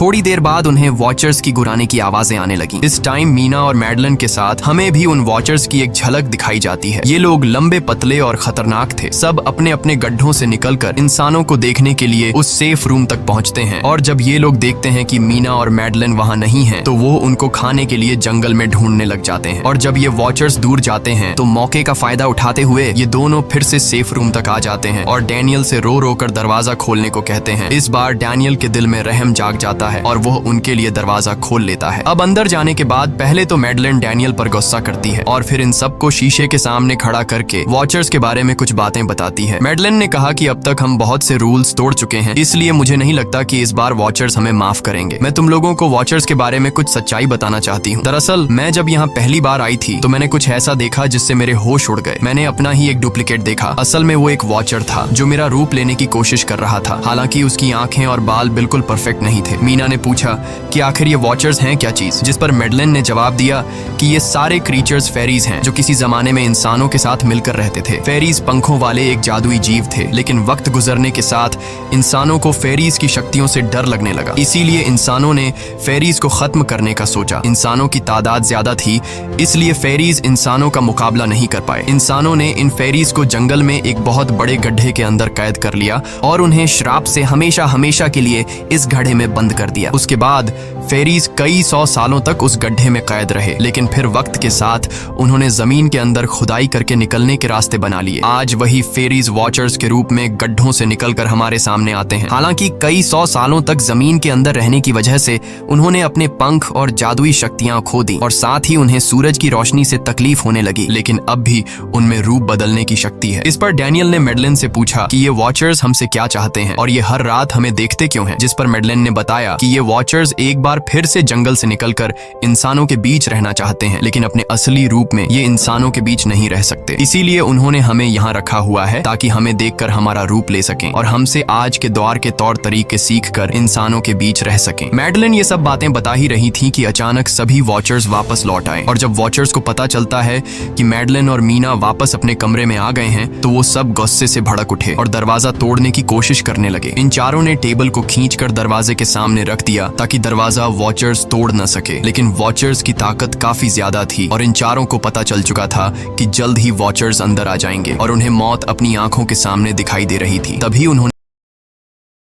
थोड़ी देर बाद उन्हें वॉचर्स की गुराने की आवाजें आने लगी। इस टाइम मीना और मैडलन के साथ हमें भी उन वॉचर्स की एक झलक दिखाई जाती है। ये लोग लंबे, पतले और खतरनाक थे। सब अपने अपने गड्ढों से निकलकर इंसानों को देखने के लिए उस सेफ रूम तक पहुंचते हैं। और जब ये लोग देखते हैं कि मीना और मैडलन वहां नहीं है, तो वो उनको खाने के लिए जंगल में ढूंढने लग जाते हैं। और जब ये वॉचर्स दूर जाते हैं तो मौके का फायदा उठाते हुए ये दोनों फिर से सेफ रूम तक आ जाते हैं और डैनियल से रो रो कर दरवाजा खोलने को कहते हैं। इस बार डैनियल के दिल में रहम जाग जाता है और वो उनके लिए दरवाजा खोल लेता है। अब अंदर जाने के बाद पहले तो मैडलन डैनियल पर गुस्सा करती है और फिर इन सबको शीशे के सामने खड़ा करके वॉचर्स के बारे में कुछ बातें बताती है। मैडलन ने कहा कि अब तक हम बहुत से रूल्स तोड़ चुके हैं, इसलिए मुझे नहीं लगता कि इस बार वॉचर्स हमें माफ करेंगे। मैं तुम लोगों को वॉचर्स के बारे में कुछ सच्चाई बताना चाहती हूँ। दरअसल मैं जब यहाँ पहली बार आई थी तो मैंने कुछ ऐसा देखा जिससे मेरे होश उड़ गए। मैंने अपना ही एक डुप्लीकेट देखा। असल में वो एक वॉचर था जो मेरा रूप लेने की कोशिश कर रहा था। हालांकि उसकी आंखें और बाल बिल्कुल परफेक्ट नहीं थे। मीना ने पूछा कि आखिर ये वॉचर्स हैं क्या चीज, जिस पर मैडलन ने जवाब दिया कि ये सारे क्रीचर्स फेरीज हैं जो किसी जमाने में इंसानों के साथ मिलकर रहते थे। फेरीज पंखों वाले एक जादुई जीव थे, लेकिन वक्त गुजरने के साथ इंसानों को फेरीज की शक्तियों से डर लगने लगा। इसीलिए इंसानों ने फेरीज को खत्म करने का सोचा। इंसानों की तादाद ज्यादा थी, इसलिए फेरीज इंसानों का मुकाबला नहीं कर पाए। इंसानों ने इन फेरीज को जंगल में एक बहुत बड़े गड्ढे के अंदर कैद कर लिया और उन्हें श्राप से हमेशा हमेशा के लिए इस गड्ढे में बंद कर दिया। उसके बाद फेरीज कई 100 सालों तक उस गड्ढे में कैद रहे, लेकिन फिर वक्त के साथ उन्होंने जमीन के अंदर खुदाई करके निकलने के रास्ते बना लिए। आज वही फेरीज वॉचर्स के रूप में गड्ढों से निकलकर हमारे सामने आते हैं। हालांकि कई 100 सालों तक जमीन के अंदर रहने की वजह से उन्होंने अपने पंख और जादुई शक्तियां खो दी और साथ ही उन्हें सूरज की रोशनी से तकलीफ होने लगी, लेकिन अब भी उनमें रूप बदलने की शक्ति है। इस पर डैनियल ने मैडलन से पूछा कि ये वॉचर्स हमसे क्या चाहते हैं और ये हर रात हमें देखते क्यों हैं, जिस पर मैडलन ने बताया कि ये वॉचर्स एक बार फिर से जंगल से निकलकर इंसानों के बीच रहना चाहते हैं, लेकिन अपने असली रूप में ये इंसानों के बीच नहीं रह सकते। इसीलिए उन्होंने हमें यहाँ रखा हुआ है ताकि हमें देखकर हमारा रूप ले सकें और हमसे आज के दौर के तौर तरीके सीखकर इंसानों के बीच रह सकें। मैडलन ये सब बातें बता ही रही थी कि अचानक सभी वॉचर्स वापस लौट आए और जब वॉचर्स को पता चलता है कि मैडलन और मीना वापस अपने कमरे में आ गए हैं तो वो सब गुस्से से भड़क उठे और दरवाजा तोड़ने की कोशिश करने लगे। इन चारों ने टेबल को खींचकर दरवाजे के सामने रख दिया ताकि दरवाजा वॉचर्स तोड़ न सके, लेकिन वॉचर्स की ताकत काफी ज्यादा थी और इन चारों को पता चल चुका था कि जल्द ही वॉचर्स अंदर आ जाएंगे और उन्हें मौत अपनी आंखों के सामने दिखाई दे रही थी। तभी उन्होंने